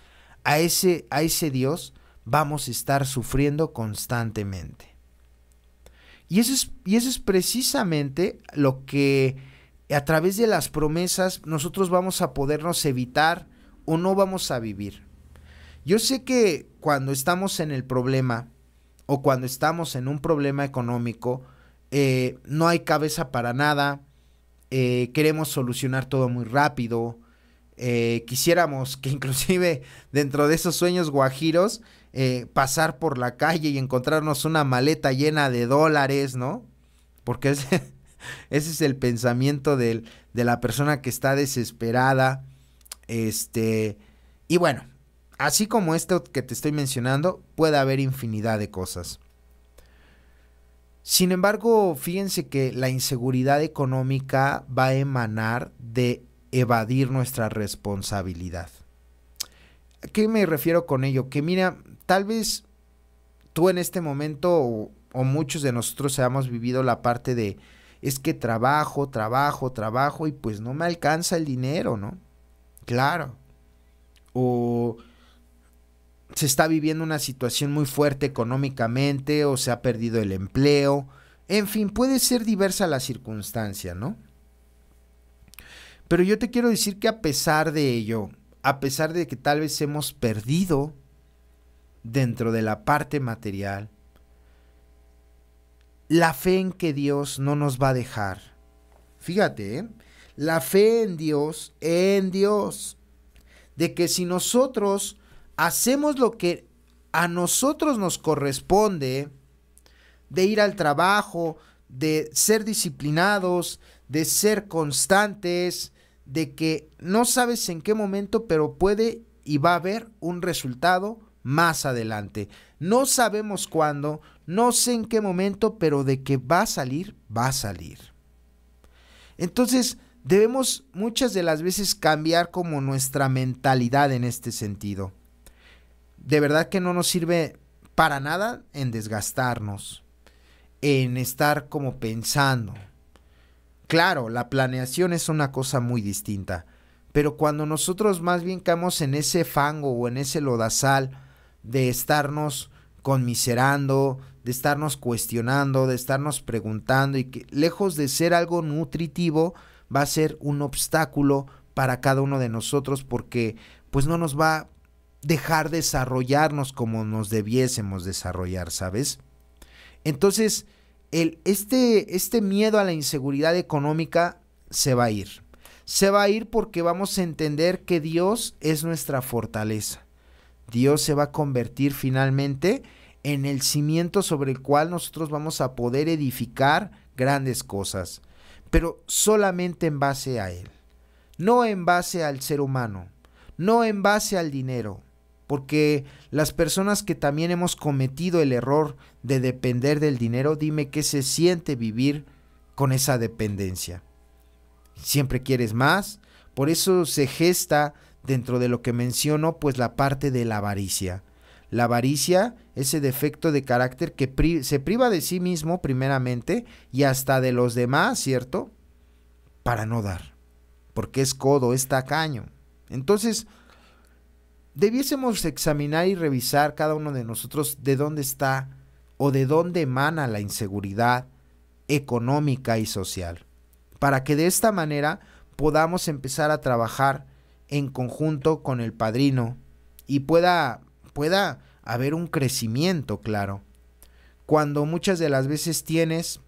a ese Dios, vamos a estar sufriendo constantemente. Y eso es precisamente lo que a través de las promesas nosotros vamos a podernos evitar o no vamos a vivir. Yo sé que cuando estamos en el problema o cuando estamos en un problema económico, no hay cabeza para nada, queremos solucionar todo muy rápido, quisiéramos que inclusive dentro de esos sueños guajiros, pasar por la calle y encontrarnos una maleta llena de dólares, ¿no? Porque ese es el pensamiento de la persona que está desesperada. Y bueno, así como esto que te estoy mencionando, puede haber infinidad de cosas. Sin embargo, fíjense que la inseguridad económica va a emanar de evadir nuestra responsabilidad. ¿A qué me refiero con ello? Que mira, tal vez tú en este momento o muchos de nosotros hayamos vivido la parte de es que trabajo y pues no me alcanza el dinero, ¿no? Claro. O se está viviendo una situación muy fuerte económicamente o se ha perdido el empleo. En fin, puede ser diversa la circunstancia, ¿no? Pero yo te quiero decir que a pesar de ello, a pesar de que tal vez hemos perdido dentro de la parte material, la fe en que Dios no nos va a dejar. Fíjate, la fe en Dios, de que si nosotros hacemos lo que a nosotros nos corresponde, de ir al trabajo, de ser disciplinados, de ser constantes, de que no sabes en qué momento, pero puede y va a haber un resultado más adelante. No sabemos cuándo, no sé en qué momento, pero de que va a salir, va a salir. Entonces, debemos muchas de las veces cambiar como nuestra mentalidad en este sentido. De verdad que no nos sirve para nada en desgastarnos, en estar como pensando. Claro, la planeación es una cosa muy distinta, pero cuando nosotros más bien caemos en ese fango o en ese lodazal de estarnos conmiserando, de estarnos cuestionando, de estarnos preguntando y que lejos de ser algo nutritivo va a ser un obstáculo para cada uno de nosotros porque pues no nos va a dejar desarrollarnos como nos debiésemos desarrollar, ¿sabes? Entonces, este miedo a la inseguridad económica se va a ir. Se va a ir porque vamos a entender que Dios es nuestra fortaleza. Dios se va a convertir finalmente en el cimiento sobre el cual nosotros vamos a poder edificar grandes cosas, pero solamente en base a Él, no en base al ser humano, no en base al dinero, porque las personas que también hemos cometido el error de depender del dinero, dime qué se siente vivir con esa dependencia. Siempre quieres más, por eso se gesta dentro de lo que menciono, pues la parte de la avaricia. La avaricia, ese defecto de carácter que se priva de sí mismo primeramente y hasta de los demás, ¿cierto? Para no dar, porque es codo, es tacaño. Entonces, debiésemos examinar y revisar cada uno de nosotros de dónde está o de dónde emana la inseguridad económica y social, para que de esta manera podamos empezar a trabajar en conjunto con el Padrino y pueda haber un crecimiento, claro. Cuando muchas de las veces tienes,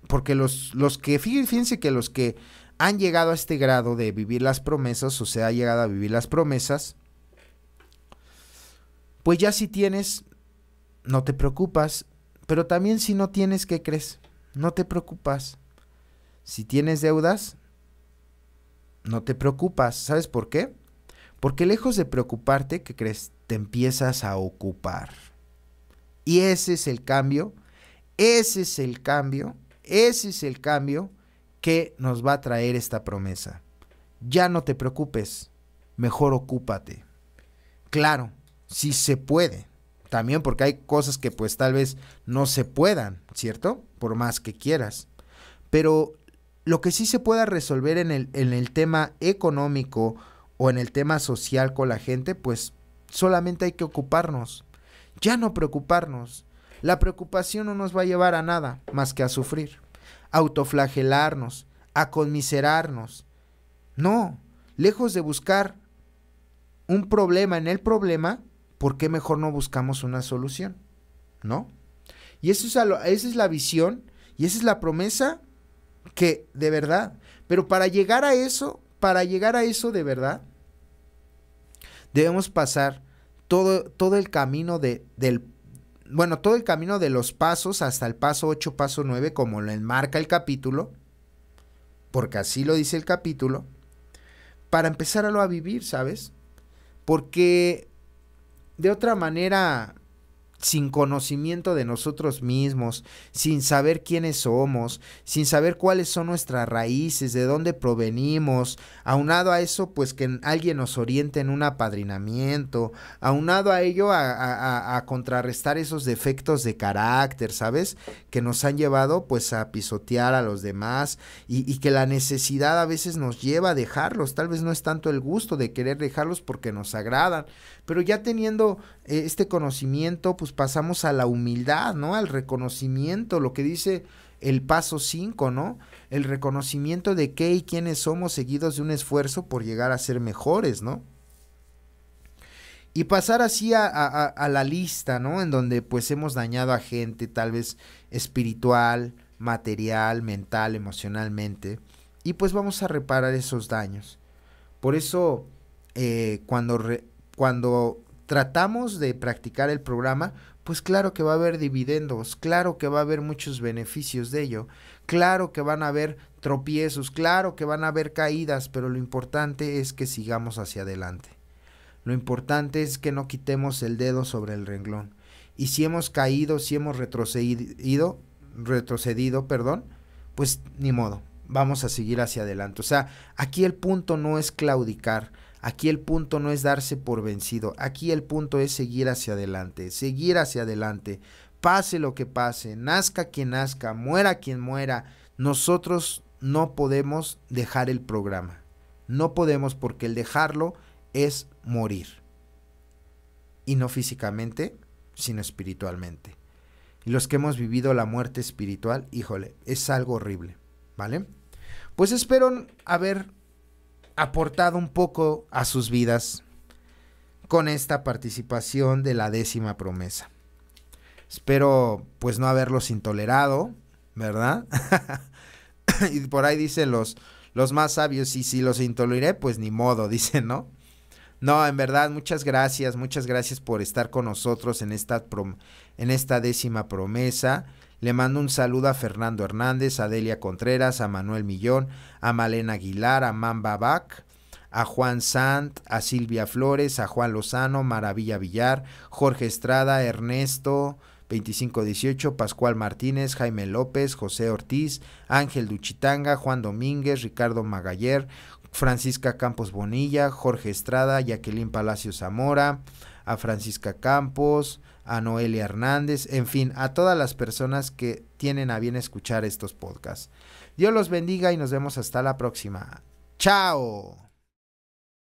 porque fíjense que los que han llegado a este grado de vivir las promesas, o sea, ha llegado a vivir las promesas, pues ya si tienes, no te preocupas, pero también si no tienes, ¿qué crees? No te preocupas. Si tienes deudas, no te preocupas. ¿Sabes por qué? Porque lejos de preocuparte, ¿qué crees? Te empiezas a ocupar. Y ese es el cambio, ese es el cambio que nos va a traer esta promesa. Ya no te preocupes, mejor ocúpate. Claro, sí se puede. También porque hay cosas que pues tal vez no se puedan, ¿cierto? Por más que quieras. Pero lo que sí se pueda resolver en el tema económico o en el tema social con la gente, pues solamente hay que ocuparnos. Ya no preocuparnos. La preocupación no nos va a llevar a nada más que a sufrir, a autoflagelarnos, a conmiserarnos. No, lejos de buscar un problema en el problema, ¿por qué mejor no buscamos una solución? ¿No? Y esa es la visión y esa es la promesa que de verdad, pero para llegar a eso de verdad, debemos pasar todo el camino todo el camino de los pasos hasta el paso 8, paso 9, como lo enmarca el capítulo, porque así lo dice el capítulo, para empezarlo a vivir, ¿sabes? Porque de otra manera, sin conocimiento de nosotros mismos, sin saber quiénes somos, sin saber cuáles son nuestras raíces, de dónde provenimos, aunado a eso, pues que alguien nos oriente en un apadrinamiento, aunado a ello a contrarrestar esos defectos de carácter, ¿sabes? Que nos han llevado pues a pisotear a los demás y que la necesidad a veces nos lleva a dejarlos, tal vez no es tanto el gusto de querer dejarlos porque nos agradan, pero ya teniendo este conocimiento, pues pasamos a la humildad, ¿no? Al reconocimiento, lo que dice el paso 5, ¿no? El reconocimiento de qué y quiénes somos, seguidos de un esfuerzo por llegar a ser mejores, ¿no? Y pasar así a la lista, ¿no? En donde pues hemos dañado a gente, tal vez espiritual, material, mental, emocionalmente, y pues vamos a reparar esos daños. Por eso, cuando tratamos de practicar el programa, pues claro que va a haber dividendos, claro que va a haber muchos beneficios de ello, claro que van a haber tropiezos, claro que van a haber caídas, pero lo importante es que sigamos hacia adelante. Lo importante es que no quitemos el dedo sobre el renglón. Y si hemos caído, si hemos retrocedido, pues ni modo, vamos a seguir hacia adelante. O sea, aquí el punto no es claudicar, aquí el punto no es darse por vencido, aquí el punto es seguir hacia adelante, pase lo que pase, nazca quien nazca, muera quien muera, nosotros no podemos dejar el programa, no podemos, porque el dejarlo es morir, y no físicamente, sino espiritualmente. Y los que hemos vivido la muerte espiritual, híjole, es algo horrible, ¿vale? Pues espero haber aportado un poco a sus vidas con esta participación de la 10ª promesa. Espero pues no haberlos intolerado, ¿verdad? Y por ahí dicen los más sabios, y si los intoleré, pues ni modo, dicen, ¿no? No, en verdad, muchas gracias por estar con nosotros en en esta 10ª promesa. Le mando un saludo a Fernando Hernández, a Delia Contreras, a Manuel Millón, a Malena Aguilar, a Mamba Bac, a Juan Sant, a Silvia Flores, a Juan Lozano, Maravilla Villar, Jorge Estrada, Ernesto 2518, Pascual Martínez, Jaime López, José Ortiz, Ángel Duchitanga, Juan Domínguez, Ricardo Magaller, Francisca Campos Bonilla, Jorge Estrada, Jacqueline Palacio Zamora, a Francisca Campos, a Noelia Hernández, en fin, a todas las personas que tienen a bien escuchar estos podcasts. Dios los bendiga y nos vemos hasta la próxima. ¡Chao!